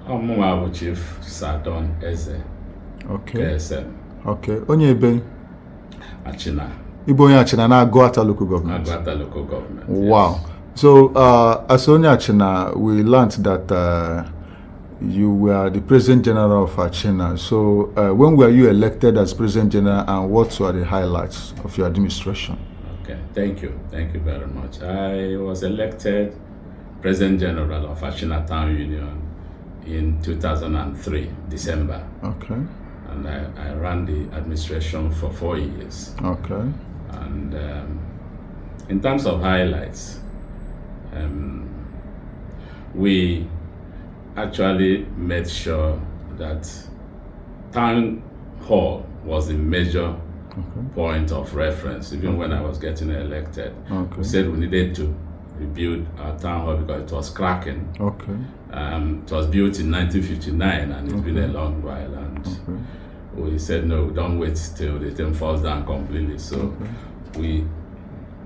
I'm Chief Sadon Ezeh. Okay. KSM. Okay. Onye ebe? Achina. Ibo onye Achina na Aguata local government. Aguata local government. Wow. Yes. So as onye Achina, we learned that you were the President General of Achina. So when were you elected as President General, and what were the highlights of your administration? Okay. Thank you. Thank you very much. I was elected President General of Achina Town Union in 2003, December. Okay. And I ran the administration for 4 years. Okay. And in terms of highlights, we actually made sure that town hall was a major point of reference, even when I was getting elected. Okay. We said we needed to rebuild our town hall because it was cracking. Okay. It was built in 1959 and it's been a long while, and we said no, we don't wait till the thing falls down completely. So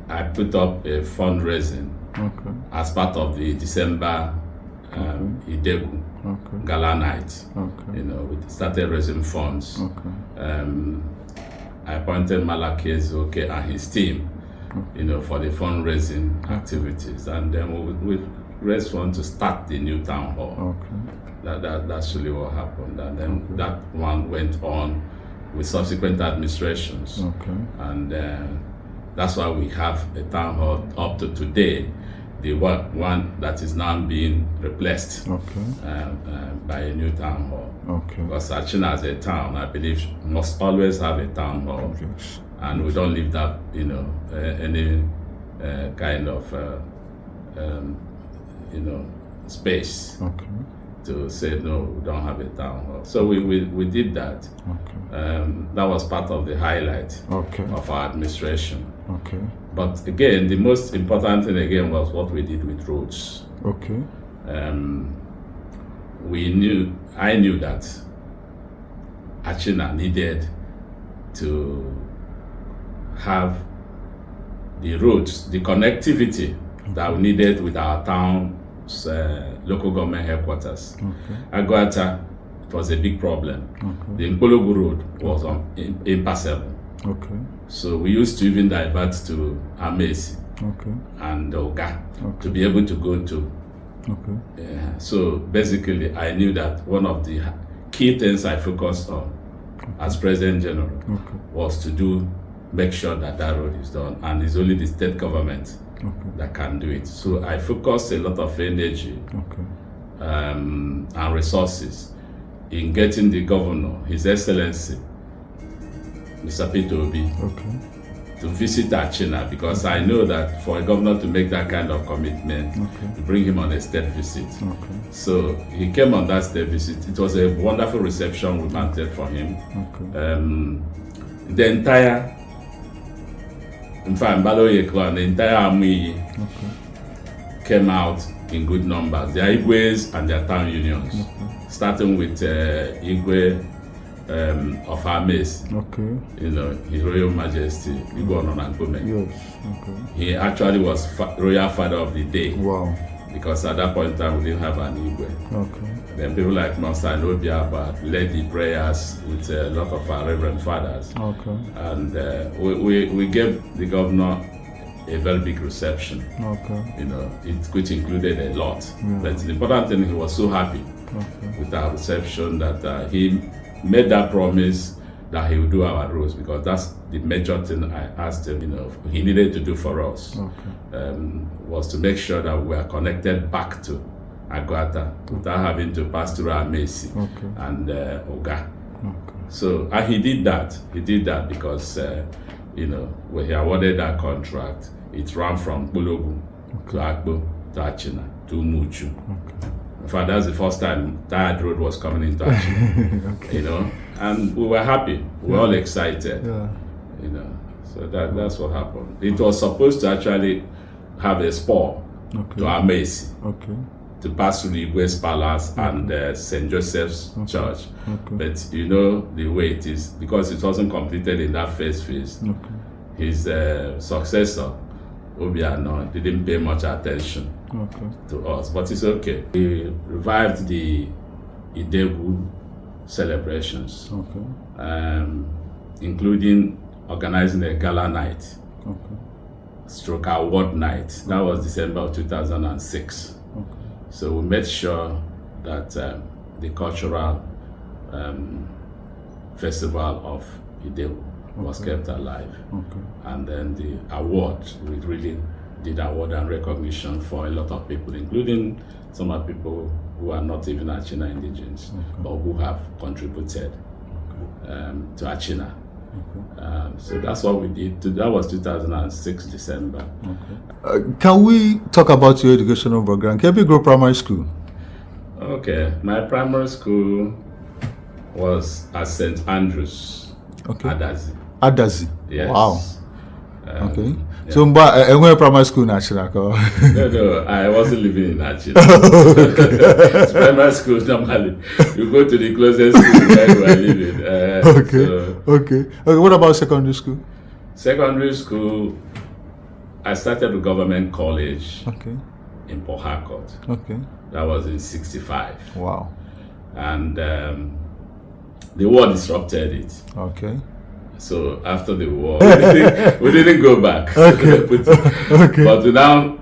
I put up a fundraising as part of the December Idegu Gala night. You know, we started raising funds. I appointed Malaki Ezeh and his team, you know, for the fundraising activities, and then we raised funds to start the new town hall. That's really what happened, and then that one went on with subsequent administrations, and that's why we have a town hall up to today, the one that is now being replaced by a new town hall. Because Achina as a town, I believe, must always have a town hall, and we don't leave that, you know, any kind of you know, space to say no, we don't have a town hall. So we did that. That was part of the highlight of our administration. But again, the most important thing again was what we did with roads. I knew that Achina needed to have the roads, the connectivity that we needed with our town's local government headquarters. Aguata, it was a big problem. The Nkologu road was impassable. So we used to even divert to Amesi and Oga to be able to go to. So basically, I knew that one of the key things I focused on as President General was to make sure that that road is done, and it's only the state government that can do it. So I focused a lot of energy and resources in getting the governor, His Excellency, Mr. Peter Obi, to visit Achina, because I know that for a governor to make that kind of commitment, to bring him on a state visit. So he came on that state visit. It was a wonderful reception we mounted for him. The entire, in fact, the entire army came out in good numbers. The Igwes and their town unions, starting with Igwe of Ames, you know, His Royal Majesty Igwe Ononankome. He actually was Royal Father of the Day. Because at that point in time we didn't have an Igwe. Then people like Master Obiaba led the prayers with a lot of our Reverend Fathers. And we gave the governor a very big reception. You know, which included a lot. But the important thing, he was so happy with our reception that he made that promise that he would do our roads, because that's the major thing I asked him, you know, he needed to do for us, was to make sure that we are connected back to Aguata without having to pass through Amesi and Oga. So he did that. He did that because, you know, when he awarded that contract, it ran from Bologu to Agbo to Achina to Muchu. In fact, that's the first time that road was coming into action. You know, and we were happy. We were all excited. You know, so that's what happened. It was supposed to actually have a spur to Amesi, to pass through the Igwe's Palace and St. Joseph's Church. But you know the way it is, because it wasn't completed in that first phase. His successor, Obiano, didn't pay much attention to us, but it's okay. We revived the Idewu celebrations, Okay. Including organizing a gala night, Okay. stroke award night. That was December of 2006. Okay. So we made sure that the cultural festival of Idewu was kept alive. Okay. And then the award, we really did award and recognition for a lot of people, including some of the people who are not even Achina indigenes, but who have contributed to Achina. So that's what we did. That was 2006 December. Can we talk about your educational background? Can you grow primary school? Okay, my primary school was at St. Andrews, Adazi. Adazi. Yes. Wow. Okay. Yeah. So, I went primary school in Achina. No, I wasn't living in Achina. Primary school, normally, you go to the closest school where you are living. Okay. What about secondary school? Secondary school, I started with government college in Port Harcourt. Okay. That was in 65. Wow. And the war disrupted it. Okay. So after the war, we didn't go back. But we now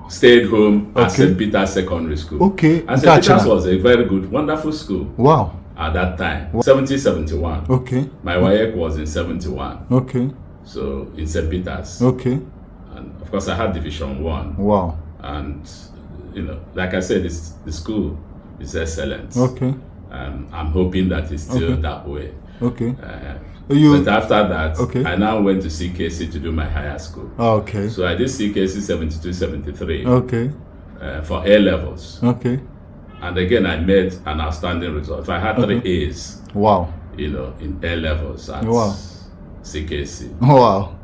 stayed home at St. Peter's Secondary School. Okay. And St. Peter's was a very good, wonderful school. Wow. At that time, 71. Okay. My WAEC was in 71. Okay. So in St. Peter's. Okay. And of course, I had Division 1. Wow. And, like I said, the school is excellent. Okay. I'm hoping that it's still that way. Okay. But after that, I now went to CKC to do my higher school. Okay. So I did CKC 72, 73. Okay. For A levels. Okay. And again, I made an outstanding result. I had 3 A's. Wow. In A levels at CKC. Wow.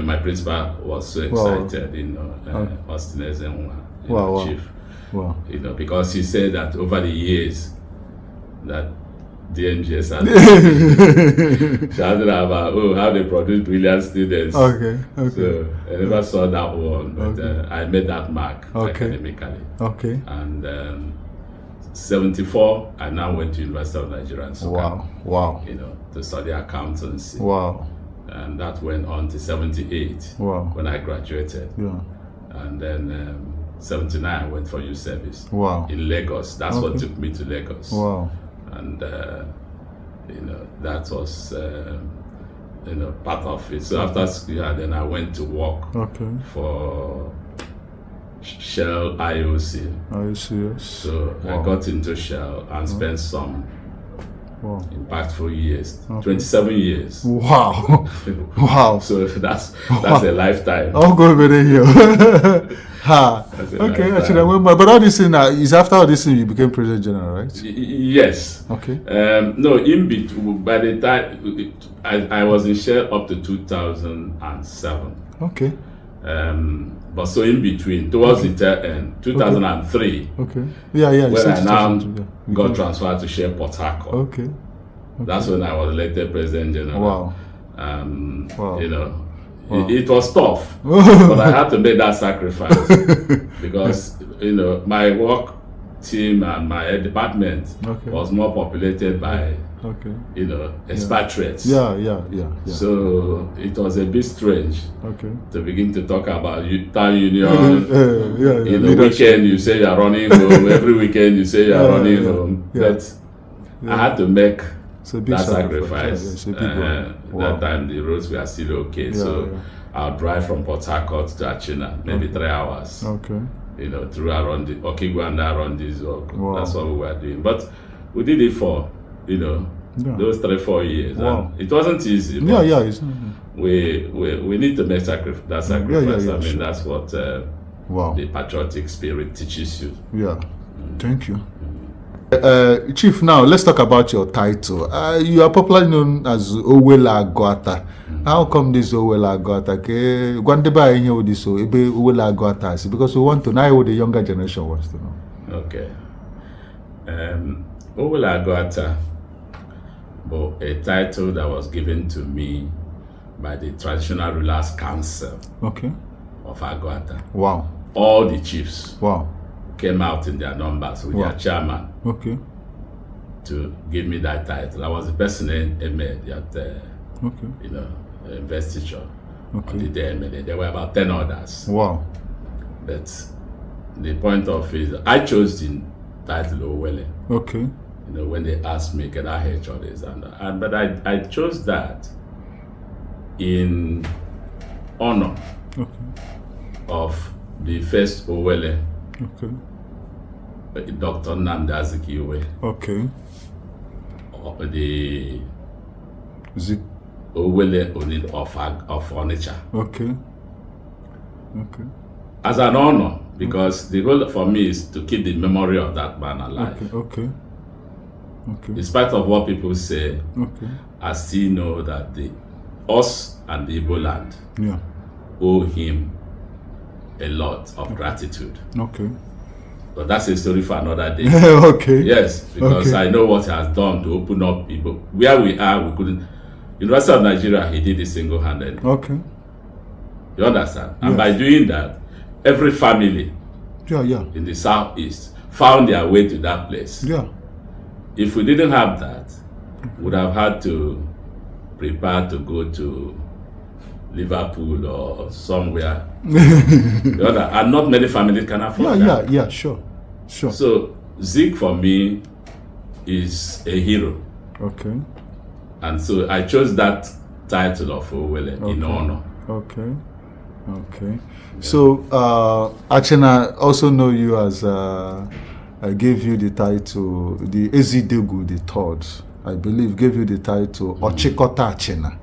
My principal was so excited. Austin Ezeh, chief. Wow. Because he said that over the years that DMGS had shouted about how they produce brilliant students. Okay. So I never saw that one, but I made that mark academically. Okay. And 74, I now went to University of Nigeria. Wow. To study accountancy. Wow. And that went on to 78 when I graduated. Yeah. And then 79, I went for youth service. Wow. In Lagos. That's what took me to Lagos. Wow. And that was part of it. So after school, then I went to work for Shell IOC. IOC, yes. So I got into Shell and spent some impactful years. 27 years. Wow. Wow. So that's a lifetime. I'll go over here. Okay, actually, I remember. But all this thing is after all this thing you became President General, right? Yes. Okay. No, in between. By the time I was in Shell up to 2007. Okay. But so in between, towards the tail end, 2003. Okay. Yeah. When I now got transferred to Shell Port Harcourt. Okay. That's when I was elected President General. Wow. It was tough, but I had to make that sacrifice because my work team and my department was more populated by expatriates. Yeah. So it was a bit strange to begin to talk about town union. Weekend you say you are running home. Every weekend you say you are running home. But I had to make that sacrifice. That time the roads were still okay. I'll drive from Port Harcourt to Achina, maybe 3 hours. Okay. Through around the Okigwanda, around this. That's what we were doing. But we did it for, those 3-4 years. Wow. And it wasn't easy. It's we need to make that sacrifice. That's what the patriotic spirit teaches you. Yeah. Thank you. Chief, now let's talk about your title. You are popularly known as Owelle Aguata. How come this Owelle Aguata? Because we want to know what the younger generation wants to know. Okay. Owelle Aguata, but a title that was given to me by the Traditional Rulers Council of Aguata. Wow. All the chiefs came out in their numbers with their chairman. to give me that title. I was the person in made at investiture on the day MLA. There were about 10 others. Wow. But the point of it is, I chose the title Owelle. Okay. When they asked me, can I head all this? But I chose that in honor of the first Owelle, Dr. Nnamdi Azikiwe. Okay. The Owelle Onid of Onitsha. Okay. As an honor, because the goal for me is to keep the memory of that man alive. Okay. In spite of what people say, I still know that us and the Igbo land owe him a lot of gratitude. Okay. But that's a story for another day. Okay. Yes, because I know what he has done to open up Igbo. Where we are, we couldn't. University of Nigeria, he did it single-handedly. Okay. You understand? And by doing that, every family in the southeast found their way to that place. Yeah. If we didn't have that, we would have had to prepare to go to Liverpool or somewhere. And not many families can afford that. Yeah, sure. So Zeke for me is a hero. Okay. And so I chose that title of Owelle in honor. Okay. Yeah. So Achina also know you as I gave you the title, the Ezeh the third, I believe, gave you the title Ochikota Achina.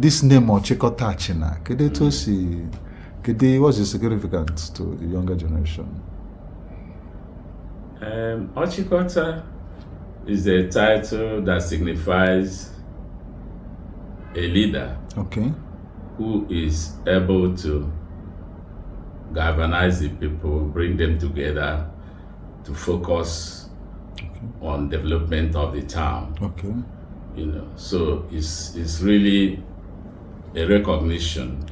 This name Ochikota Achina, what's the significance to the younger generation? Ochikota is a title that signifies a leader who is able to galvanize the people, bring them together to focus on development of the town. So it's really a recognition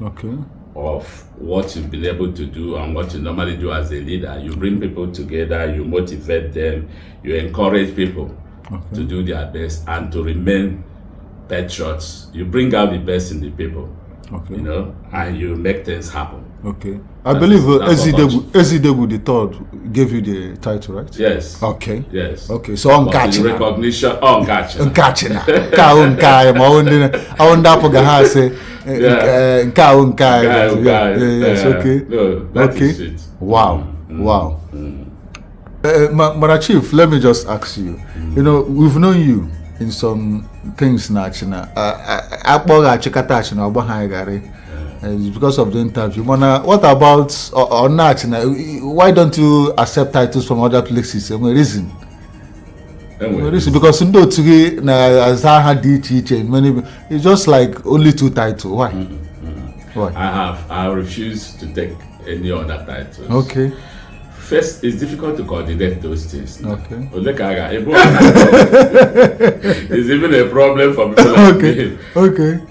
of what you've been able to do and what you normally do as a leader. You bring people together, you motivate them, you encourage people to do their best and to remain patriots. You bring out the best in the people, and you make things happen. I believe Ezeh the third gave you the title, right? Yes. Yes. So on catching recognition on catching. Yes. That is it. Wow. But Chief, let me just ask you. We've known you in some things, Achina. It's because of the interview. What about Achina? Why don't you accept titles from other places? Reason? Because it's just like only 2 titles. Why? Why? I refuse to take any other titles. First, it's difficult to coordinate those things. It's even a problem for people like me.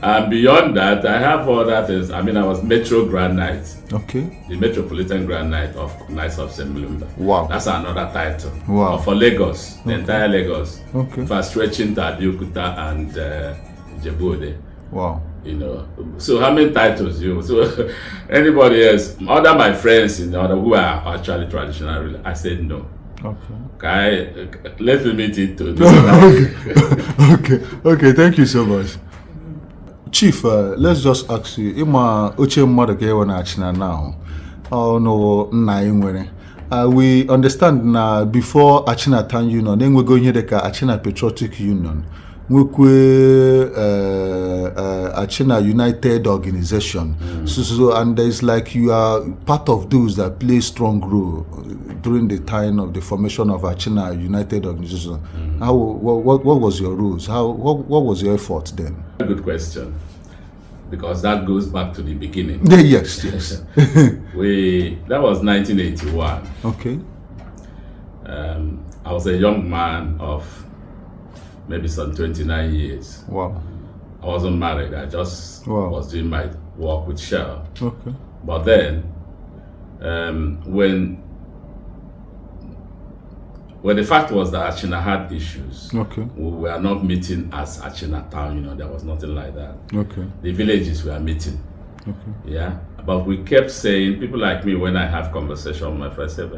And beyond that, I have other things. I was Metro Grand Knight. The Metropolitan Grand Knight of Knights of St. Mulumba. Wow. That's another title. Wow. For Lagos, the entire Lagos. For stretching to Aguata and Djibouti. Wow. So how many titles so anybody else, other my friends who are actually traditional, I said no. Let's limit it to Okay, thank you so much. Chief, let's just ask you, now. We understand now before Achina Town Union, then we're going here the Achina Patriotic Union. Achina United Organization. So and there's like you are part of those that play strong role during the time of the formation of Achina United Organization. What was your roles? What was your effort then? Good question, because that goes back to the beginning. Yes. That was 1981. I was a young man of maybe some 29 years. Wow. I wasn't married. I just was doing my work with Shell. But then, when Well, the fact was that Achina had issues. Okay. We were not meeting as Achina town, there was nothing like that. Okay. The villages were meeting. Okay. Yeah. But we kept saying, people like me, when I have conversation with my friends, say,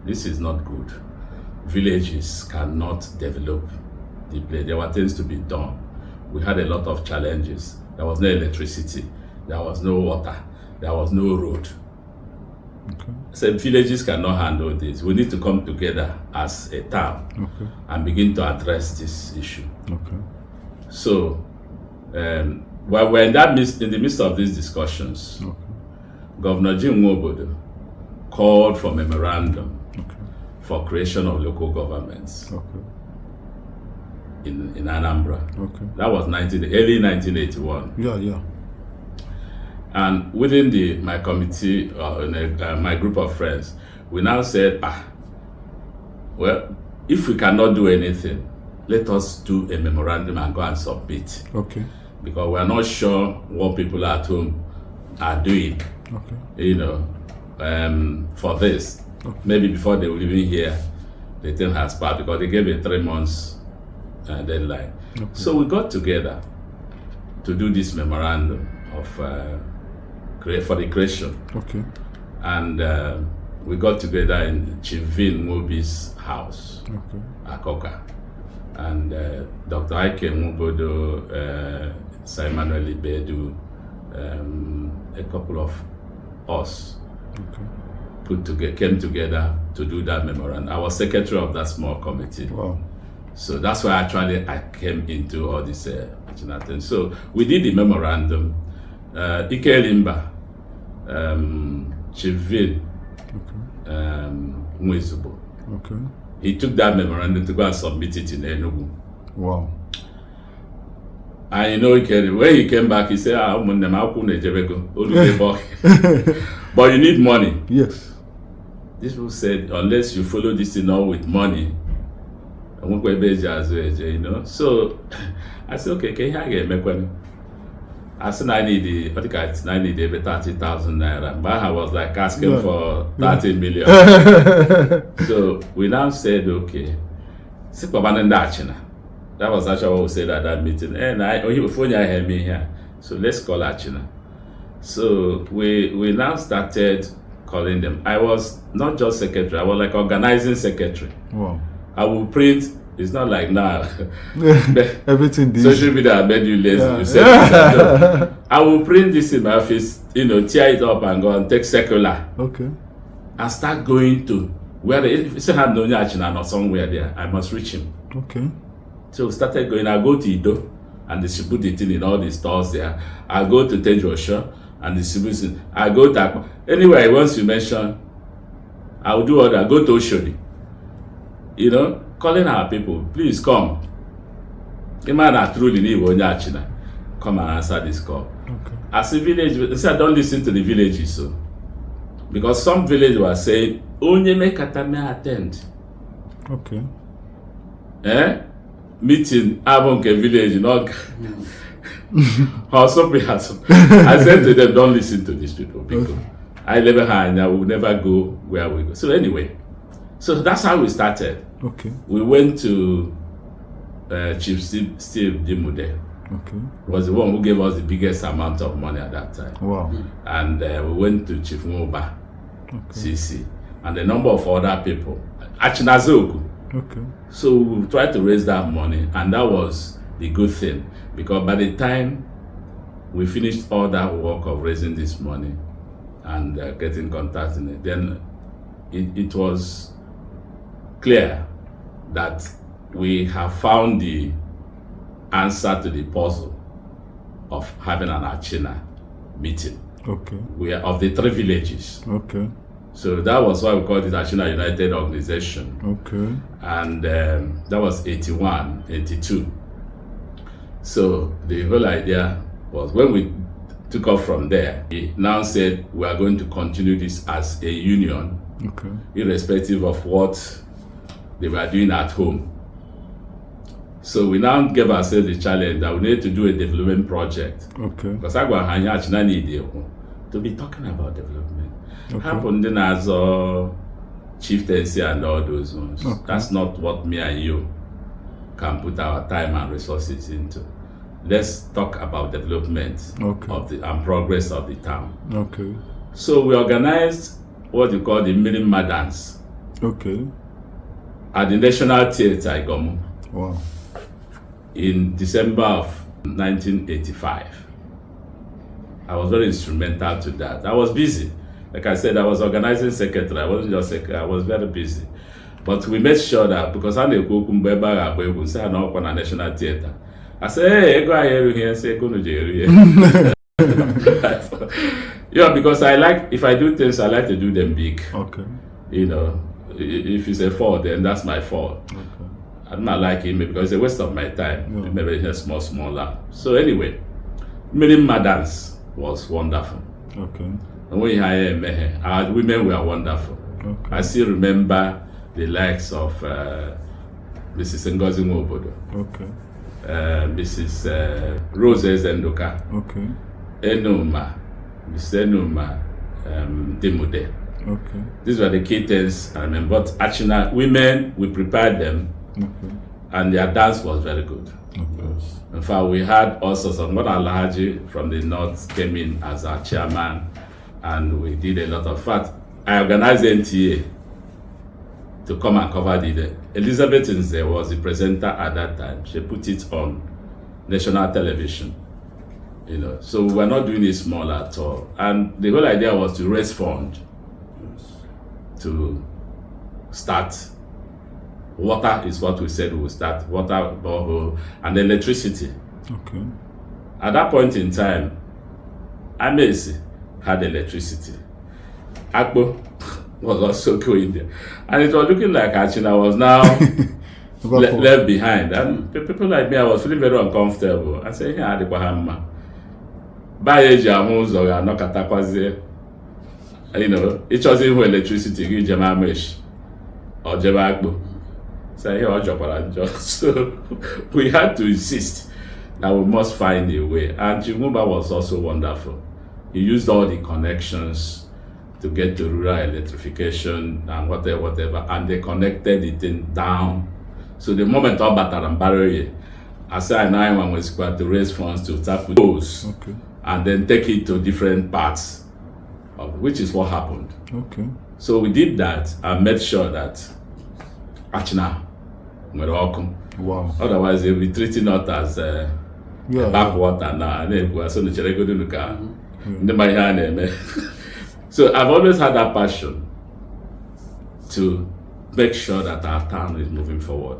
this is not good. Villages cannot develop the place. There were things to be done. We had a lot of challenges. There was no electricity. There was no water. There was no road. Okay. So villages cannot handle this. We need to come together as a town and begin to address this issue. Okay. So, while we're in the midst of these discussions, Governor Jim Nwobodo called for memorandum for creation of local governments in Anambra. Okay. That was early 1981. Yeah. And within my committee, my group of friends, we now said, well, if we cannot do anything, let us do a memorandum and go and submit. Okay. Because we are not sure what people at home are doing. Okay. For this. Okay. Maybe before they will even hear the thing has passed, because they gave a 3 months deadline. Okay. So we got together to do this memorandum for the creation. Okay. And we got together in Chief Vin Mobi's house, Akoka. And Dr. Ike Nwobodo, Simon Elibedu, a couple of us came together to do that memorandum. I was secretary of that small committee. Wow. So that's why I came into all this thing. So we did the memorandum. Ike Limba, Chief Vin, Mwezubo. Okay. He took that memorandum to go and submit it in Enugu. Wow. And when he came back, he said, but you need money. Yes. These people said, unless you follow this thing up with money, So I said, okay, how you make money? I said, I need about 30,000 naira. But I was like asking for 30 million. So we now said, okay, that was actually what we said at that meeting. And phone heard me here. So let's call Achina. So we now started calling them. I was not just secretary, I was like organizing secretary. Wow. I will print. It's not like now. Everything. Social media made you lazy. Yeah. You said, I will print this in my office, tear it up and go and take circular. Okay. And start going to where if you have no Achina or somewhere there, I must reach him. Okay. So we started going. I go to Ido and distribute the thing in all the stores there. I go to Tejosha and distribute it. I go to anyway. Once you mention, I will do all that. I go to Oshodi. Calling our people, please come. The man are truly need Achina. Come and answer this call. Okay. As a village, they said, don't listen to the villages, so because some villages were saying, only make Katame attend. Okay. Meeting Abonke village, also I said to them, don't listen to these people because I never had, I will never go where we go. So anyway, so that's how we started. Okay. We went to Chief Steve Dimude. Okay. Was the one who gave us the biggest amount of money at that time. Wow. And we went to Chief Moba, CC, and a number of other people. Achina Zoku. Okay. So we tried to raise that money, and that was the good thing, because by the time we finished all that work of raising this money and getting contact in it, then it was clear that we have found the answer to the puzzle of having an Achina meeting. Okay. We are of the 3 villages. Okay. So that was why we called it Achina United Organization. Okay. And that was 81, 82. So the whole idea was, when we took off from there, we now said we are going to continue this as a union, irrespective of what they were doing at home. So we now gave ourselves the challenge that we need to do a development project. Okay. Because Achina need to be talking about development. Happened in as chieftaincy and all those ones. Okay. That's not what me and you can put our time and resources into. Let's talk about development Okay. of the and progress of the town. Okay. So we organized what you call the Milimma dance Okay. at the National Theatre Igomu Wow. in December of 1985. I was very instrumental to that. I was busy. Like I said, I was organizing secretary. I wasn't just secretary. I was very busy. But we made sure that because I know Kumba say I know on a National Theatre. I said, hey, go ahead here and say go to yeah, because I like, if I do things, I like to do them big. Okay. You know, if it's a fall, then that's my fault. Okay. I'm not liking it because it's a waste of my time. Yeah. Maybe it's smaller. So anyway, Milimma dance was wonderful. Okay. And when our women were wonderful. Okay. I still remember the likes of Mrs. Ngozi Nwobodo, Okay. Mrs. Rose Ezendoka, Okay. Enuma, Mrs. Enuma Demude. Okay. These were the key things I remember. But Achina women, we prepared them, Okay. and their dance was very good. Okay. In fact, we had also some Alhaji from the north came in as our chairman, and we did a lot of fat. I organized NTA to come and cover the day. Elizabeth Ezeh was the presenter at that time. She put it on national television. You know, so we were not doing it small at all. And the whole idea was to raise funds to start. Water is what we said we would start. Water, borehole, and electricity. Okay. At that point in time, Amesi had electricity. Akpo was also going there. And it was looking like Achina was now left behind. And people like me, I was feeling very uncomfortable. I said, yeah, the Bahama. By Jamuzo, no Katakwaze. You know, it was even electricity, Jamamesh or Jabakbo. So we had to insist that we must find a way. And Chimumba was also wonderful. He used all the connections to get to rural electrification and whatever, and they connected it in down. So the moment all Bataram Barrier, I said I was going to raise funds to tap those, Okay. and then take it to different parts, which is what happened. Okay. So we did that and made sure that Achina were welcome. Wow. Otherwise, they'll be treating us as Yeah. backwater now. And then we're so So I've always had that passion to make sure that our town is moving forward.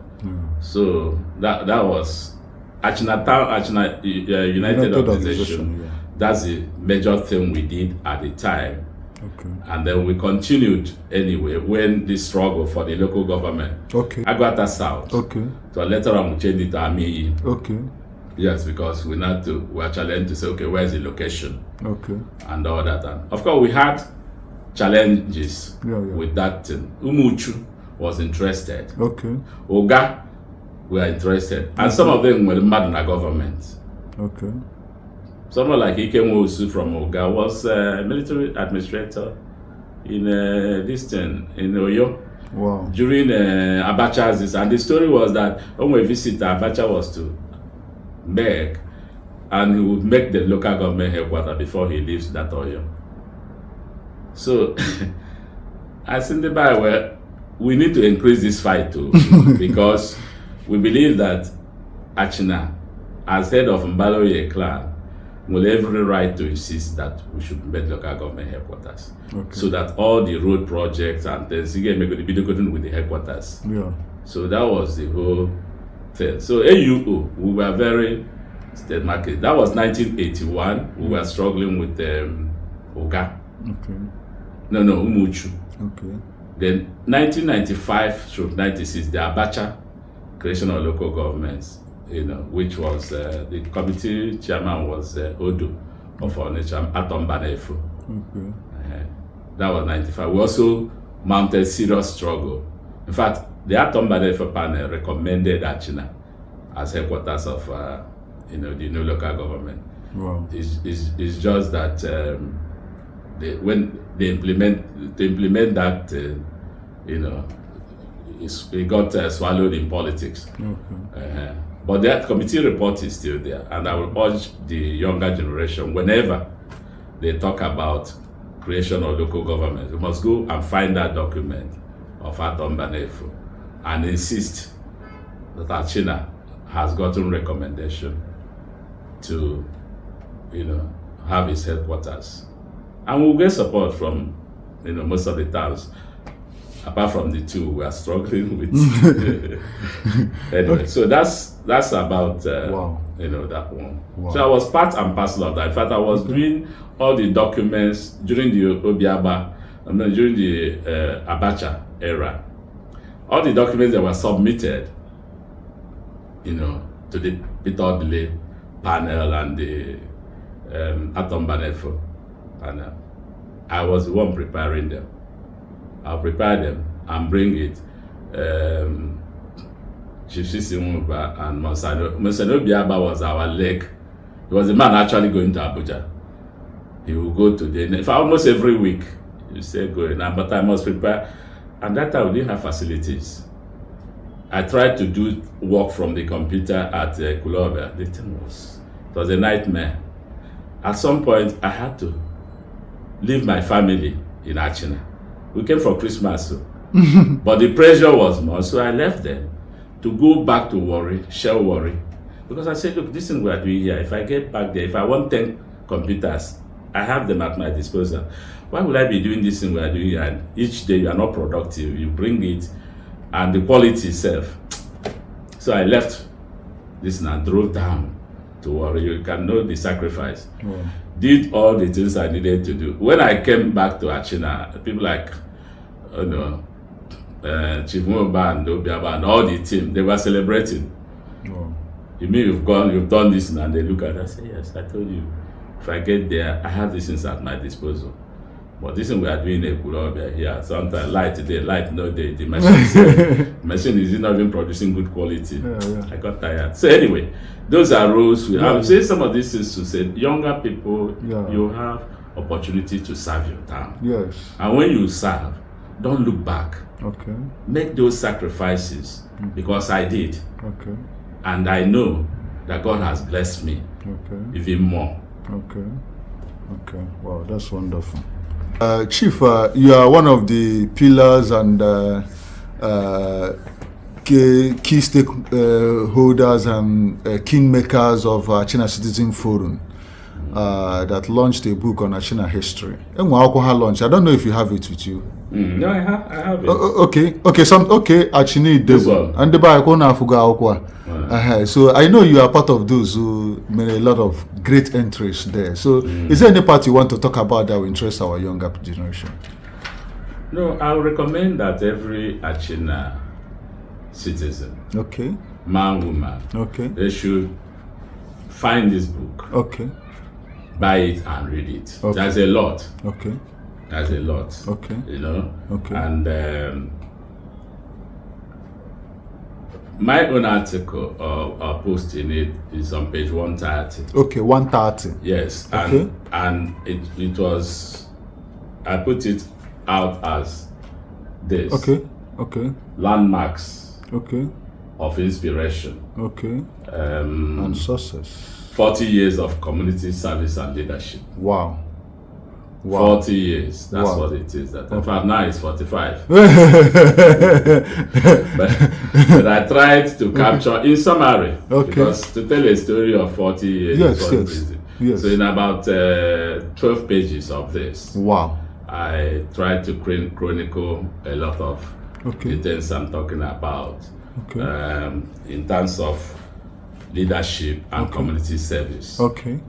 So that was Achina Town, Achina United Organization. Yeah. That's the major thing we did at the time. Okay. And then we continued anyway when the struggle for the local government. Okay. Aguata South. Okay. So later on we changed it to Ami. Okay. Yes, because we were challenged to say, okay, where's the location? Okay. And all that. And of course, we had challenges with that thing. Umuchu was interested. Okay. Oga were interested. And some of them were mad in the government. Okay. Someone like Ikemwosu from Oga was a military administrator in this thing, in Oyo. Wow. During Abacha's, and the story was that when we visited, Abacha was to beg, and he would make the local government headquarters before he leaves that Oyo. So, as in the Bible, we need to increase this fight too, because we believe that Achina, as head of Mbaloye clan, will have every right to insist that we should make local government headquarters. Okay. So that all the road projects and things again make the video with the headquarters. Yeah. So that was the whole thing. So AUO, we were very state market. That was 1981. We were struggling with Oga. Okay. No, Umuchu. Okay. Then 1995 through 96, the Abacha creation of local governments, which was the committee chairman was Odo of Onitsha, Atom Banefo. Okay. That was 95. We also mounted serious struggle. In fact, the Atom Banefo panel recommended Achina as headquarters of the new local government. Wow. It's just that when they implement that you know, he got swallowed in politics. But that committee report is still there, and I will urge the younger generation, whenever they talk about creation of local government, you must go and find that document of Atombanefo and insist that Achina has gotten recommendation to, have his headquarters. And we'll get support from, most of the towns, apart from the two we are struggling with. Anyway, so that's about, Wow. that one. Wow. So I was part and parcel of that. In fact, I was doing all the documents during the Obiaba, during the Abacha era. All the documents that were submitted, to the Peter Odile panel and the Atombanefo panel. I was the one preparing them. I'll prepare them and bring it. Chief Sisimumba and Monsano Biaba was our leg. He was the man actually going to Abuja. He will go to the, almost every week, you say going, but I must prepare. And that time we didn't have facilities. I tried to do work from the computer at Kulobe. The thing it was a nightmare. At some point, I had to leave my family in Achina. We came for Christmas, but the pressure was more, so I left them to go back to Shell Warri. Because I said, look, this thing we are doing here, if I get back there, if I want 10 computers, I have them at my disposal. Why would I be doing this thing we are doing here? And each day you are not productive, you bring it, and the quality itself. So I left this and I drove down to Warri. You can know the sacrifice. Wow. Did all the things I needed to do. When I came back to Achina, people like, Chief Moba and Obiaba and all the team, they were celebrating. Wow. You mean you've done this, and they look at us and say, yes, I told you. If I get there, I have these things at my disposal. But this thing we are doing in Kulobe here, sometimes light today, light no day. The machine is not even producing good quality. Yeah. I got tired. So anyway, those are roles. I'm saying some of these things to say, younger people, you have opportunity to serve your town. Yes. And when you serve, don't look back. Okay. Make those sacrifices, because I did. Okay. And I know that God has blessed me even more. Okay. Wow, that's wonderful. Chief, you are one of the pillars and key stakeholders and kingmakers of Achina Citizen Forum that launched a book on Achina history. I don't know if you have it with you. No, I have it. Okay, Achina This one. and the so I know you are part of those who made a lot of great entries there. So is there any part you want to talk about that will interest our younger generation? No, I would recommend that every Achina citizen, man, woman, they should find this book, buy it and read it. There's a lot. There's a lot. And my own article or post in it is on page 130. 130. Yes, and it was, I put it out as this. Landmarks. Of inspiration. And success. 40 years of community service and leadership. Wow. 40 years. That's what it is. In fact, now it's 45. but I tried to capture in summary. Because to tell a story of 40 years is easy. So in about 12 pages of this, I tried to chronicle a lot of the things I'm talking about in terms of leadership and community service.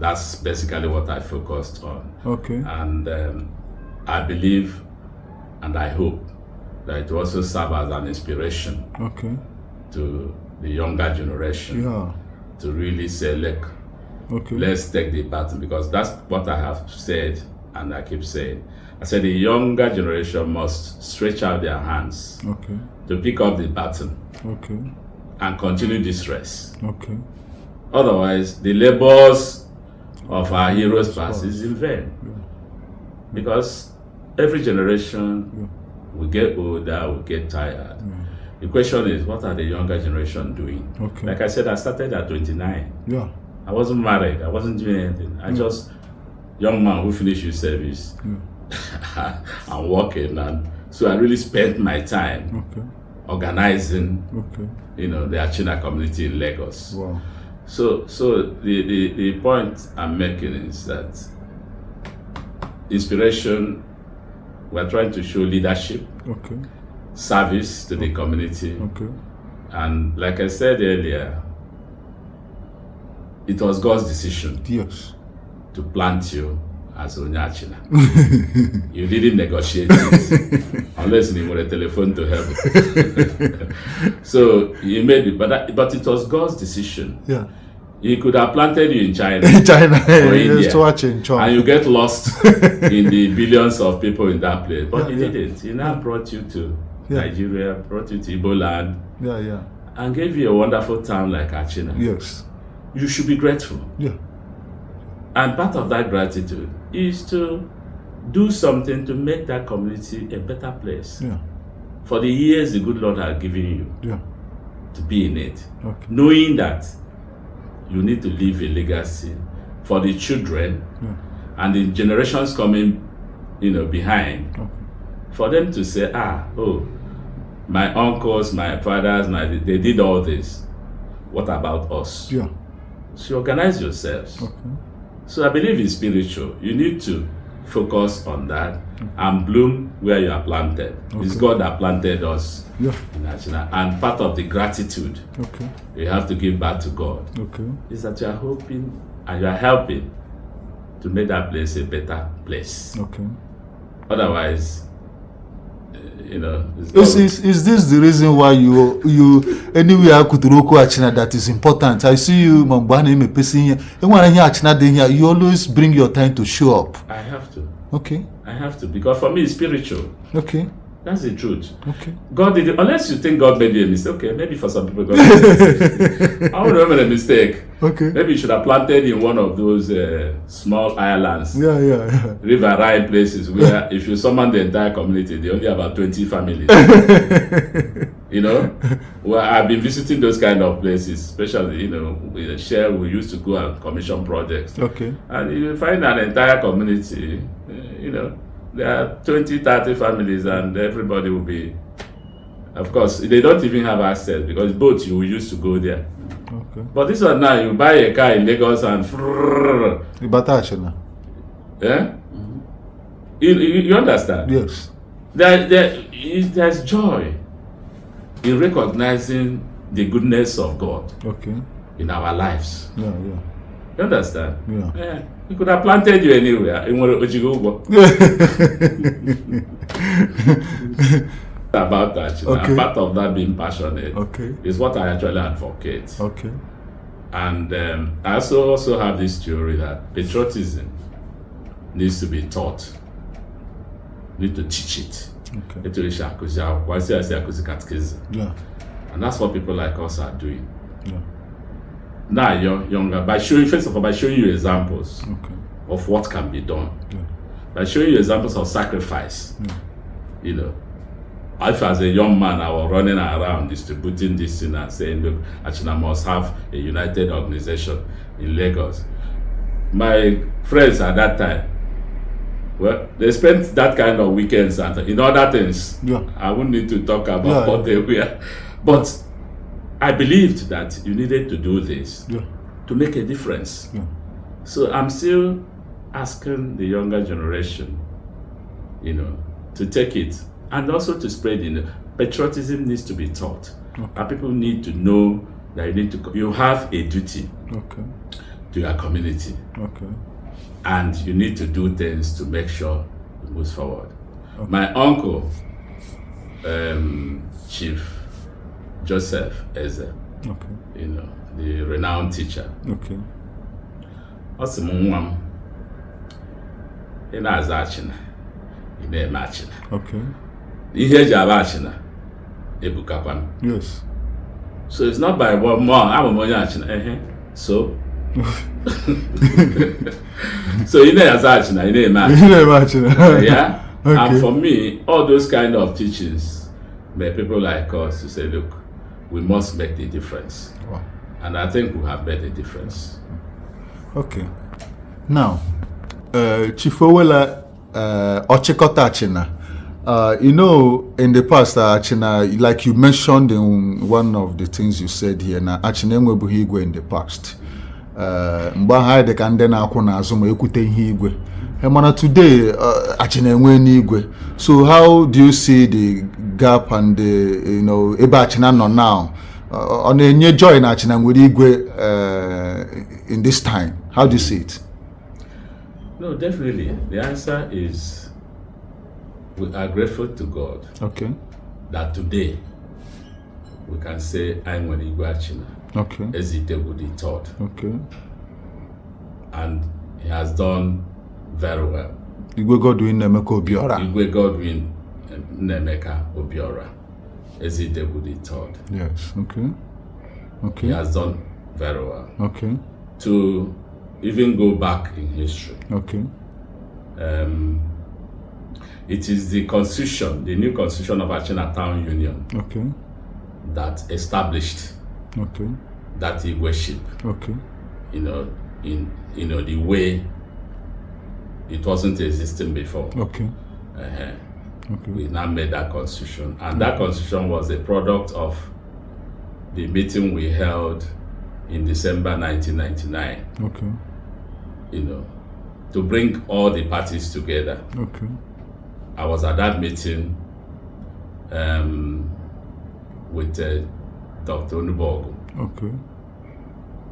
That's basically what I focused on. And I believe and I hope that it will also serve as an inspiration to the younger generation to really say, look, let's take the baton, because that's what I have said and I keep saying. I said the younger generation must stretch out their hands to pick up the baton and continue this race. Otherwise, the labors of our heroes past is in vain. Because every generation we get older, we get tired. The question is, what are the younger generation doing? Okay. Like I said, I started at 29. Yeah. I wasn't married. I wasn't doing anything. I just young man who finished his service and working, and so I really spent my time organizing, the Achina community in Lagos. Wow. So the point I'm making is that inspiration. We're trying to show leadership, service to the community, and like I said earlier, it was God's decision to plant you as Achina. You didn't negotiate it unless you were a telephone to heaven. So you made it, but it was God's decision. Yeah. He could have planted you in China, or India, and you get lost in the billions of people in that place. But he didn't. He now brought you to Nigeria, brought you to Igbo land, and gave you a wonderful town like Achina. Yes. You should be grateful. Yeah. And part of that gratitude is to do something to make that community a better place. Yeah. For the years the good Lord has given you to be in it. Knowing that you need to leave a legacy for the children and the generations coming, behind, for them to say, my uncles, my fathers, they did all this. What about us? Yeah. So you organize yourselves. So I believe in spiritual. You need to focus on that and bloom where you are planted. It's God that planted us in Achina. And part of the gratitude you have to give back to God is that you are hoping and you are helping to make that place a better place. Otherwise, is this the reason why you anywhere Kuturoko Achina that is important? I see you Mambane me person here. You always bring your time to show up. I have to. I have to, because for me it's spiritual. That's the truth. God did it. Unless you think God made you a mistake. Maybe for some people God made a mistake. I would remember a mistake. Maybe you should have planted in one of those small islands. Riverine places where if you summon the entire community, they only have about 20 families. Well, I've been visiting those kind of places, especially, with Share, we used to go and commission projects. And you find an entire community, there are 20, 30 families, and everybody will be, of course, they don't even have access because boats you used to go there. But this one now, you buy a car in Lagos and you understand? Yes. There's joy in recognizing the goodness of God in our lives. You understand? We could have planted you anywhere in Ochikota. About that, part of that being passionate is what I actually advocate. And I also have this theory that patriotism needs to be taught. Need to teach it. And that's what people like us are doing. Now you're younger, by showing you examples of what can be done. By showing you examples of sacrifice. If as a young man I was running around distributing this thing and saying, look, Achina must have a united organization in Lagos. My friends at that time, well, they spent that kind of weekends and in other things. I wouldn't need to talk about what they were. But I believed that you needed to do this to make a difference. So I'm still asking the younger generation, to take it and also to spread it. Patriotism needs to be taught. And people need to know that you have a duty to your community. And you need to do things to make sure it moves forward. My uncle, Chief Joseph Ezeh, the renowned teacher. Also, Mumwam, in Achina, in Achina. Ihe Java Achina, Ebukakwan. Yes. So it's not by one more. I'm a Moya Achina. So. So you know Achina, you know Achina. Yeah. And for me, all those kind of teachings made people like us to say, look, we must make the difference. Wow. And I think we have made a difference. Okay. Now, Chief Owelle, Ochikota Achina. In the past, Achina, like you mentioned in one of the things you said here, Achina enwebughị igwe in the past. Mgbe ha dị ka ndị na-akwụ n'azụ ma ekwute ihe igwe. Mana today, Achina enwe n'igwe. So how do you see the gap and the, ebe Achina nọ now? Ọ na-enye joy na Achina nwere igwe in this time? How do you see it? No, definitely. The answer is we are grateful to God. Okay. That today we can say I'm an Achina. Okay. Ezeh the third. Okay. And he has done very well. Igwe Godwin Nemeka Obiora. Igwe Godwin Nemeka Obiora. Ezeh the third. Yes. Okay. Okay. He has done very well. Okay. To even go back in history. Okay. It is the constitution, the new constitution of Achina Town Union, okay, that established, okay, that worship, okay, in the way it wasn't existing before. Okay. Okay. We now made that constitution, and that constitution was a product of the meeting we held in December 1999. Okay. To bring all the parties together. Okay. I was at that meeting with Dr. Onubogu. Okay.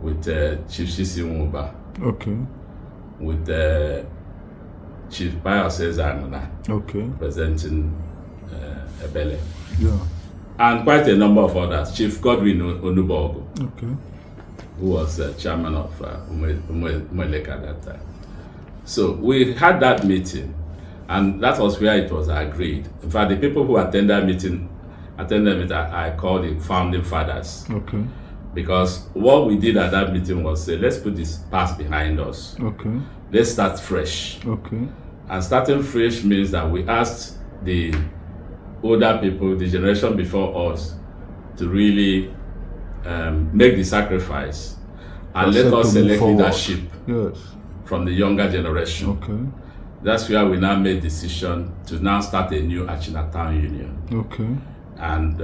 With Chief Sisi Nwuba. Okay. With Chief Ezeh. Okay. Presenting Ebele. Yeah. And quite a number of others. Chief Godwin Onubogu. Okay. Who was chairman of Umeleka at that time. So we had that meeting. And that was where it was agreed. In fact, the people who attended that meeting, I called the founding fathers. Okay. Because what we did at that meeting was say, let's put this past behind us. Okay. Let's start fresh. Okay. And starting fresh means that we asked the older people, the generation before us, to really make the sacrifice and let us select leadership, yes, from the younger generation. Okay. That's where we now made decision to now start a new Achina Town Union. Okay. And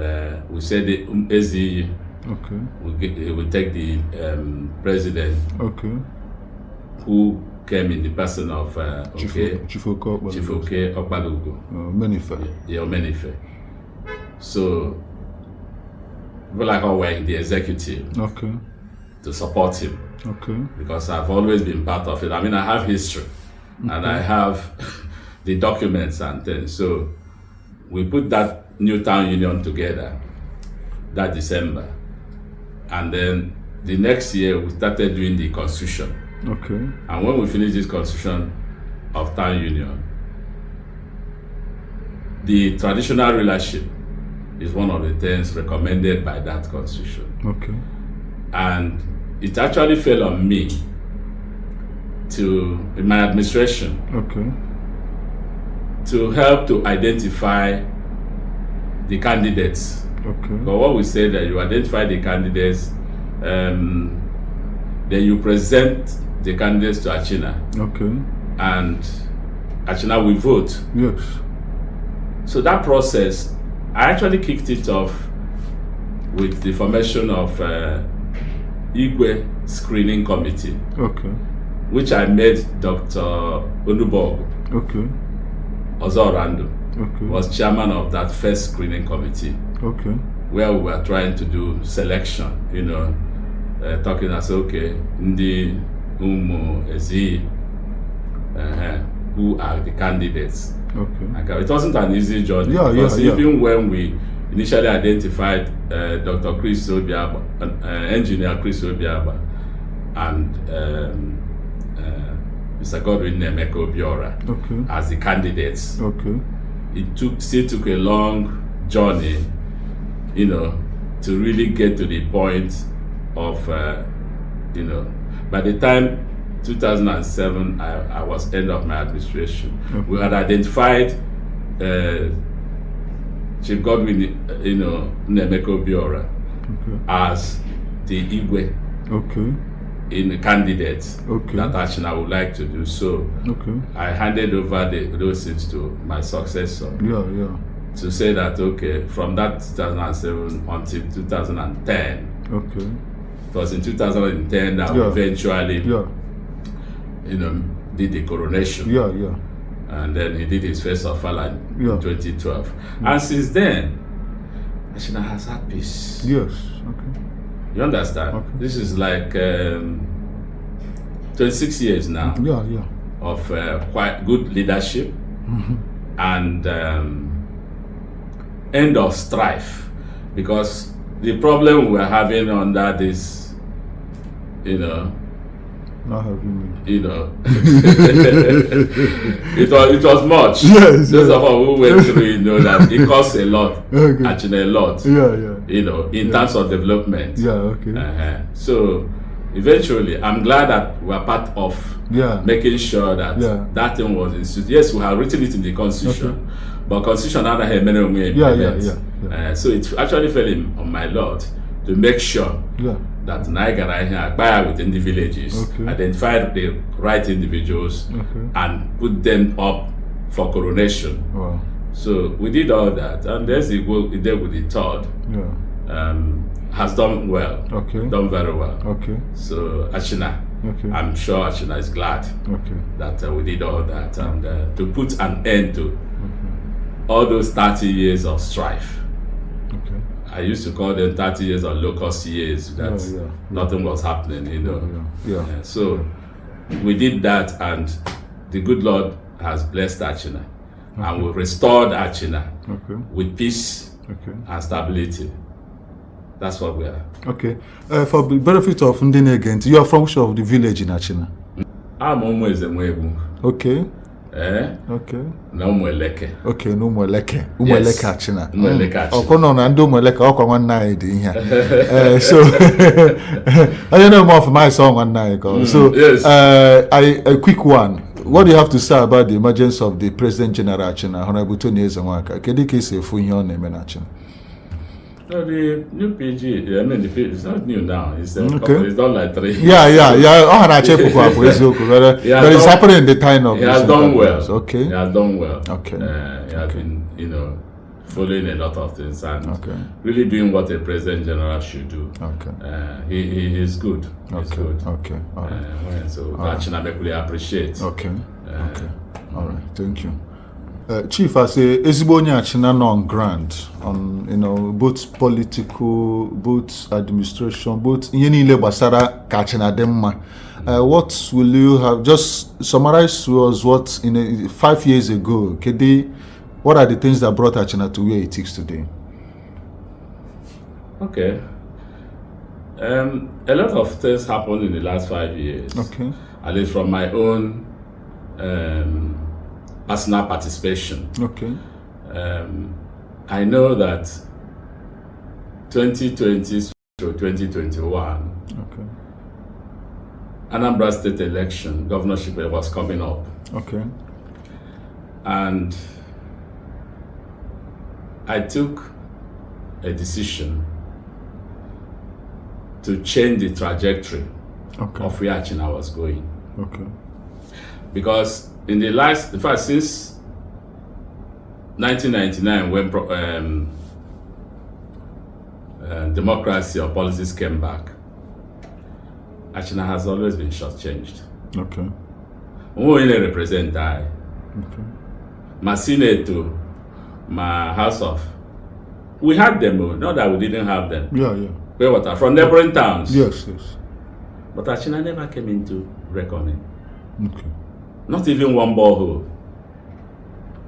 we said the Ezeh. Okay. We take the president. Okay. Who came in the person of Chief Okpalugo. Menife. Yeah, Menife. So people like us were in the executive. Okay. To support him. Okay. Because I've always been part of it. I mean, I have history. Okay. And I have the documents and things. So we put that new town union together that December. And then the next year we started doing the constitution. Okay. And when we finished this constitution of town union, the traditional rulership is one of the things recommended by that constitution. Okay. And it actually fell on me in my administration, okay, to help to identify the candidates. Okay. But what we say that you identify the candidates, then you present the candidates to Achina. Okay. And Achina will vote. Yes. So that process, I actually kicked it off with the formation of Igwe Screening Committee. Okay. Which I made Dr. Onubogu. Okay. Ozorando. Okay. Was chairman of that first screening committee. Okay. Where we were trying to do selection, talking as okay, Ndi, Ezeh, who are the candidates. Okay. It wasn't an easy journey. Because even when we initially identified Dr. Chris Obiaba, engineer Chris Obiaba, and Mr. Godwin Nemeka Obiora, okay, as the candidates. Okay. It still took a long journey, to really get to the point of, by the time 2007, I was end of my administration. Okay. We had identified Chief Godwin, Nemeko Biora, as the Igwe in the candidates that Achina would like to do. So I handed over those seats to my successor. To say that, from that 2007 until 2010, it was in 2010 that we eventually, did the coronation. And then he did his first ofala in 2012. And since then, Achina has had peace. You understand? This is like 26 years now of quite good leadership and end of strife. Because the problem we're having under this, not having it was much. Those of us who went through, that it costs a lot, actually a lot. In terms of development. So eventually, I'm glad that we're part of making sure that that thing was instituted. Yes, we have written it in the constitution, but constitution not have many implement. So it actually fell on my lot to make sure that Naigara here acquire within the villages, identify the right individuals, and put them up for coronation. So we did all that, and there's the work with the third. Has done well, done very well. So Achina, I'm sure Achina is glad that we did all that, and to put an end to all those 30 years of strife. I used to call them 30 years of locust years, that nothing was happening, So we did that, and the good Lord has blessed Achina, and we restored Achina with peace and stability. That's what we are. For the benefit of Ndine again, you are from which of the village in Achina? I'm almost a Mwebu. Na Umweleke. No Umweleke. Umweleke Achina. Umweleke Achina. Okono na ndo Umweleke okwa one night in here. So I don't know more of my song one night. So a quick one. What do you have to say about the emergence of the President General Achina, Honorable Tony Ezeh? Kedi kese fu ihe na eme Achina? No, the new PG, the PG is not new now. It's done like 3 years. But it's happening in the time of. He has done well. He has done well. He has been, following a lot of things and really doing what a President General should do. He is good. He's good. All right. So Achina really appreciate. All right. Thank you. Chief, I say, ezigbo onye Achina on ground, on both political, both administration, both ihe niile gbasara ka Achina dị mma. What will you have? Just summarize to us what 5 years ago. What are the things that brought Achina to where it is today? A lot of things happened in the last 5 years. At least from my own personal participation. I know that 2020 to 2021, Anambra State election, governorship was coming up. And I took a decision to change the trajectory of where Achina was going. Because in fact, since 1999, when democracy or policies came back, Achina has always been shortchanged. We only represent I. My Senate, my House of, we had them, not that we didn't have them. Where water from neighboring towns. But Achina never came into reckoning. Not even one borehole.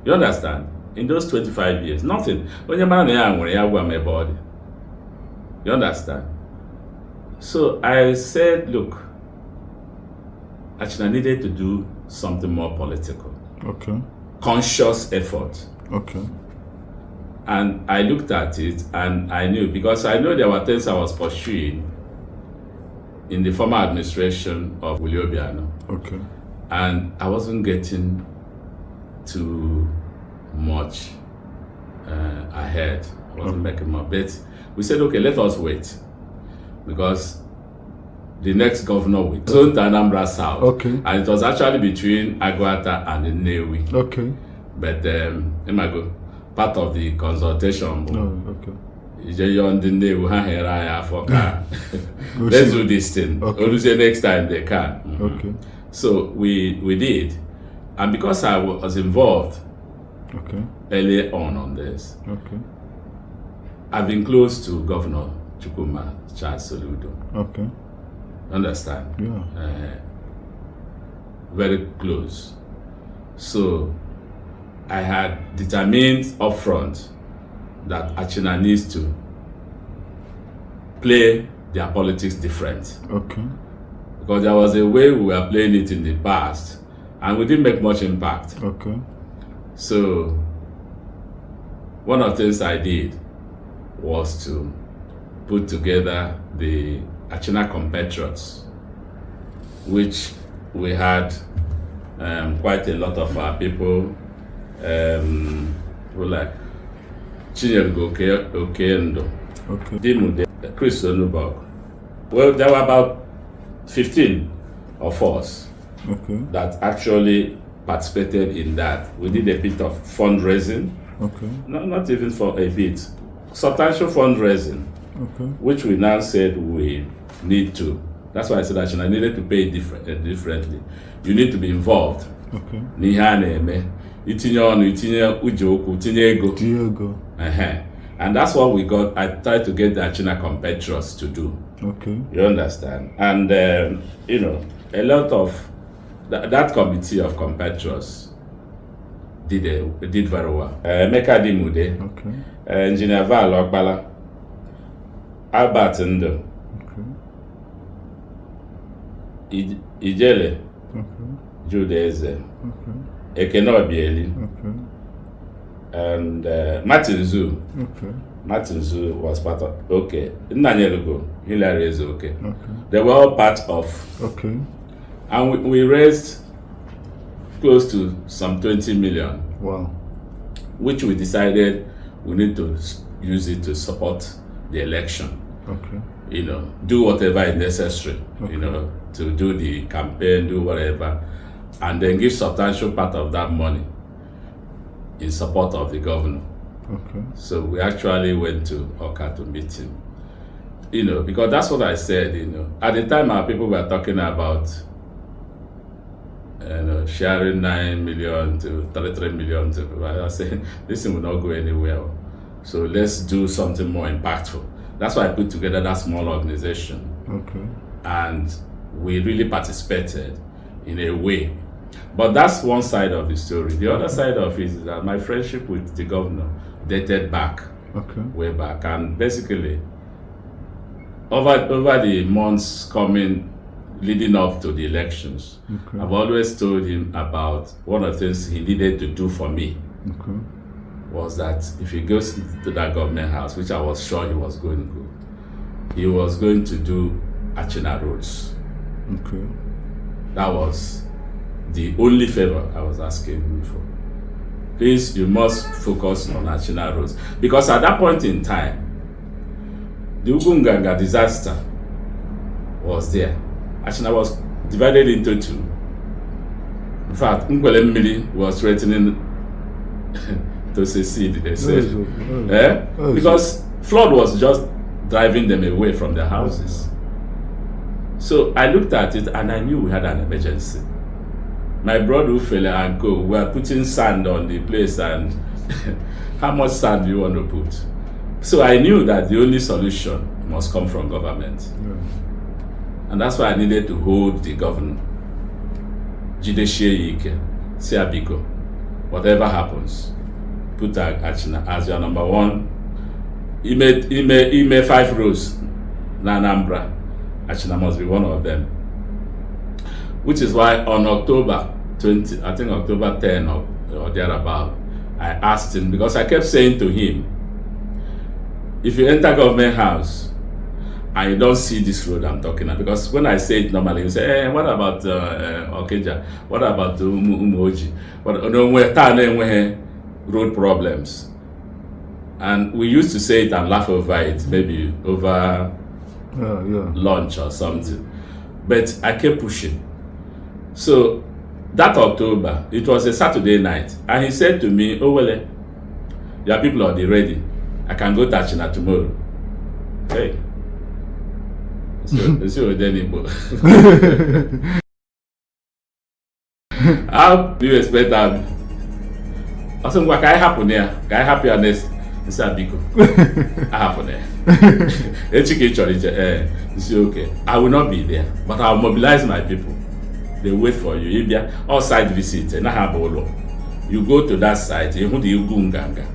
You understand? In those 25 years, nothing. When you're man, my body. You understand? So I said, look, Achina needed to do something more political. Conscious effort. And I looked at it and I knew, because I know there were things I was pursuing in the former administration of Willie Obiano. And I wasn't getting to much ahead. I wasn't making much. But we said, okay, let us wait. Because the next governor will turn to Anambra South. Okay. And it was actually between Aguata and Nnewi. Okay. But part of the consultation. Oh, okay. Let's do this thing. Okay. Next time they can. Okay. So we did. And because I was involved early on this, I've been close to Governor Chukwuma Charles Soludo. Okay. Understand? Yeah. Very close. So I had determined upfront that Achina needs to play their politics different. Okay. Because there was a way we were playing it in the past and we didn't make much impact. Okay. So one of the things I did was to put together the Achina compatriots, which we had quite a lot of our people who like Chinyergo Okendo, Dimude, Chris Onubog. Well, there were about 15 of us that actually participated in that. We did a bit of fundraising. Not even for a bit. Substantial fundraising. Which we now said we need to. That's why I said I needed to pay differently. You need to be involved. N'ihe a na-eme, itinye ọnụ, itinye uche okwu, itinye ego. And that's what we got. I tried to get the Achina compatriots to do. You understand? And a lot of that committee of compatriots did very well. Emeka Dimude, Engineer Val Okpala, Albert Ndo, Ijele, Jude Ezeh, Ekene Obieli, and Martin Zoo. Martin Zoo was part of. Nnanyelugo, Hilary is okay. They were all part of. And we raised close to some 20 million. Wow. Which we decided we need to use it to support the election. Do whatever is necessary, to do the campaign, do whatever, and then give substantial part of that money in support of the governor. So we actually went to Oka to meet him. Because that's what I said, At the time our people were talking about sharing 9 million to 33 million to people. I was saying this thing will not go anywhere. So let's do something more impactful. That's why I put together that small organization. And we really participated in a way. But that's one side of the story. The other side of it is that my friendship with the governor dated back, way back. And basically, over the months leading up to the elections, I've always told him about one of the things he needed to do for me. Was that if he goes to that government house, which I was sure he was going to go, he was going to do Achina roads. That was the only favor I was asking him for. Please, you must focus on Achina roads. Because at that point in time, the Ugunganga disaster was there. Achina was divided into two. In fact, Nkwele Mmiri was threatening to secede, they said. Because flood was just driving them away from their houses. So I looked at it and I knew we had an emergency. My brother Owelle and co were putting sand on the place, and how much sand do you want to put? So I knew that the only solution must come from government. And that's why I needed to hold the governor. Jideshie Ike, Siabiko, whatever happens, put Achina as your number one. He made 5 rows na Anambra. Achina must be one of them. Which is why on October 20, I think October 10 or thereabout, I asked him, because I kept saying to him, if you enter government house and you don't see this road I'm talking about, because when I say it normally, you say, hey, what about Okeja? What about Umuoji? road problems. And we used to say it and laugh over it, maybe over lunch or something. But I kept pushing. So that October, it was a Saturday night, and he said to me, Owelle, your people are ready. I can go to Achina tomorrow. Hey. So then how do you expect that? I said, what can I happen here? Can I happen honest? He said, Biko. I happen there. He said, okay, I will not be there, but I'll mobilize my people. They wait for you. If you're all site visit, and I have you go to that site, you go Nganga,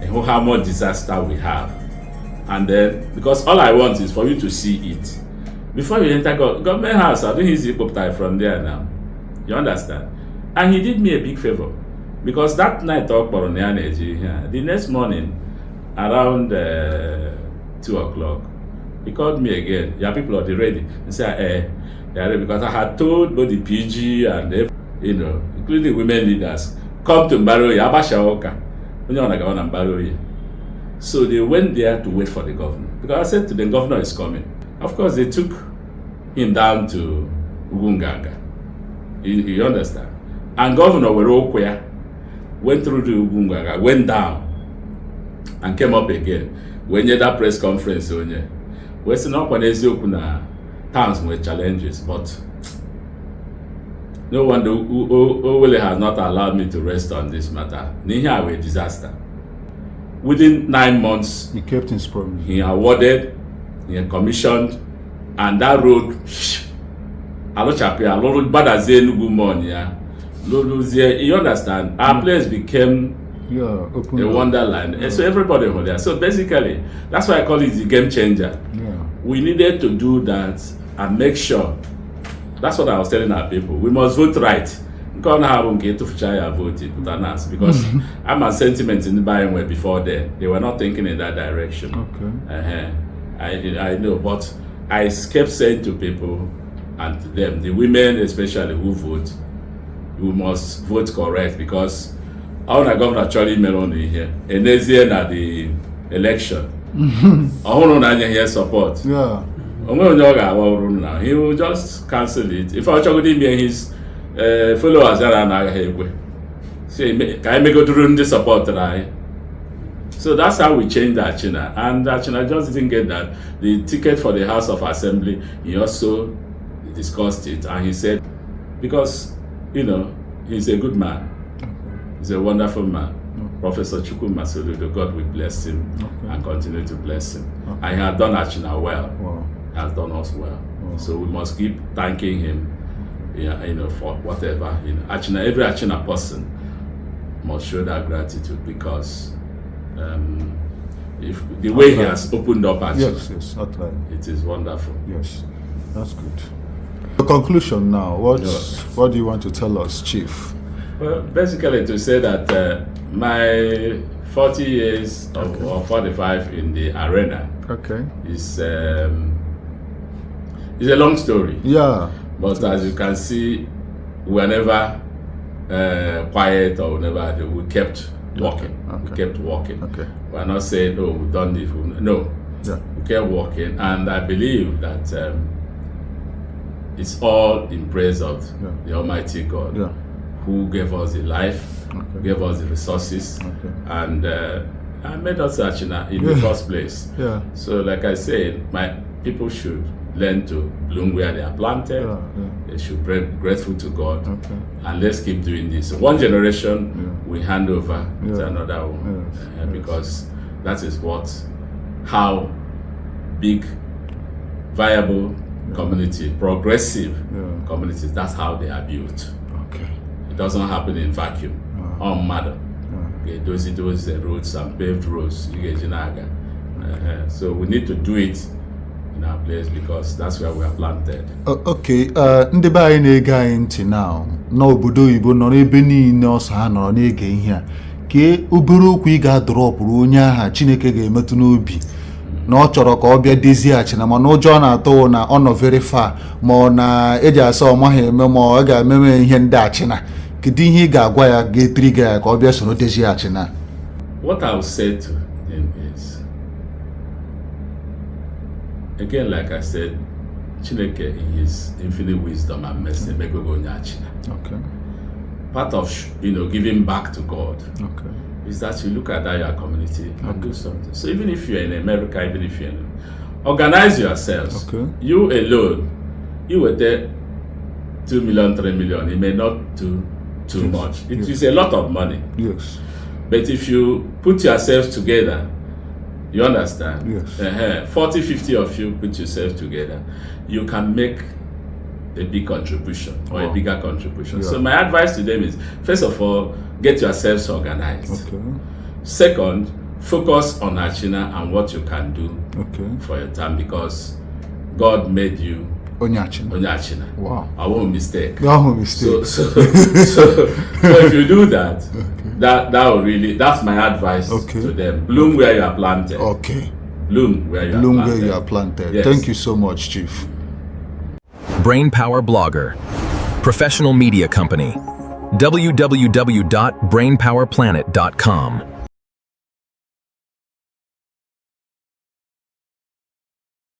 and how much disaster we have. And then, because all I want is for you to see it. Before you enter government house, I don't use the from there now. You understand? And he did me a big favor. Because that night, the next morning, around 2 o'clock, he called me again. Your people are ready. He said, because I had told both the PG and, including women leaders, come to Mbaroye, Abashaoka. So they went there to wait for the governor. Because I said to them, the governor is coming. Of course, they took him down to Ugunganga. You understand? And Governor Werokwea went through to Ugunganga, went down, and came up again. When you had that press conference, Western Okwanezio towns with challenges, but no one Owelle has not allowed me to rest on this matter. Niha a disaster. Within 9 months, he kept his promise. He awarded, he commissioned, and that road, you understand? Our place became a wonderland. And so everybody was there. So basically, that's why I call it the game changer. Yeah. We needed to do that and make sure. That's what I was telling our people. We must vote right. Because I'm a sentiment in the buying way before then. They were not thinking in that direction. Okay. I know, but I kept saying to people and to them, the women especially who vote, you must vote correct, because our governor Charlie Melon here, and Ezeh at the election, I don't hear support. Yeah. He will just cancel it. If I check his followers say, can I make a run the support right? So that's how we changed Achina. And Achina just didn't get that. The ticket for the House of Assembly, he also discussed it, and he said, because he's a good man. He's a wonderful man. Professor Chukwu Masoludo, God will bless him and continue to bless him. And he has done Achina well. Wow. He has done us well. Wow. So we must keep thanking him, for whatever. Achina, every Achina person must show that gratitude, because if the way he has opened up Achina, yes, right. It is wonderful. Yes, that's good. The conclusion now. What do you want to tell us, Chief? Well, basically to say that my 40 years or 45 in the arena is a long story. Yeah. But as you can see, we were never quiet or never. We kept walking. Okay. We kept walking. Okay. We are not saying, oh, we've done this. No. Yeah. We kept walking, and I believe that it's all in praise of the Almighty God, who gave us the life, gave us the resources, and made us Achina in the first place. Yeah. So, like I said, my people should learn to bloom where they are planted. They should be grateful to God, and let's keep doing this. One generation we hand over to another one, because that is how big, viable community, progressive communities, that's how they are built. Okay. It doesn't happen in vacuum. Matter. Those roads and paved roads. So we need to do it in our place, because that's where we are planted. Okay. Ndị be anyị na-ege anyị ntị now n'obodo oyibo nọ n'ebe niile ọsọ ha nọrọ na-ege ihe a, kee obere okwu ị ga-adọrọpụrụ onye aha Chineke ga-emetụ n'obi na ọ chọrọ ka ọ bịa dezie Achina, mana ụjọ na-atụ na ọ nọ very far, ma ọ na eji asa ọ maghị eme, ma ọ ga-ememe ihe ndị Achina. kedu ihe ị ga-agwa ya ga-etriga ya ka ọ bịa soro dezie Achina? What I will say to him is, again, like I said, Chineke in his infinite wisdom and mercy, make we go Achina. Okay. Part of giving back to God is that you look at that your community and do something. So even if you're in America, even if you're in, organize yourselves. Okay. You alone, you were there 2 million, 3 million. It may not do too much. It is a lot of money. Yes. But if you put yourselves together, you understand? Yes. 40, 50 of you put yourselves together, you can make a big contribution or a bigger contribution. Yeah. So my advice to them is, first of all, get yourselves organized. Okay. Second, focus on Achina and what you can do for your time, because God made you Achina. Wow. I won't mistake. No mistake. So if you do that, that will really, that's my advice to them. Bloom where you are planted. Okay. Bloom where you are planted. Yes. Thank you so much, Chief. Brainpower blogger, professional media company, www.brainpowerplanet.com.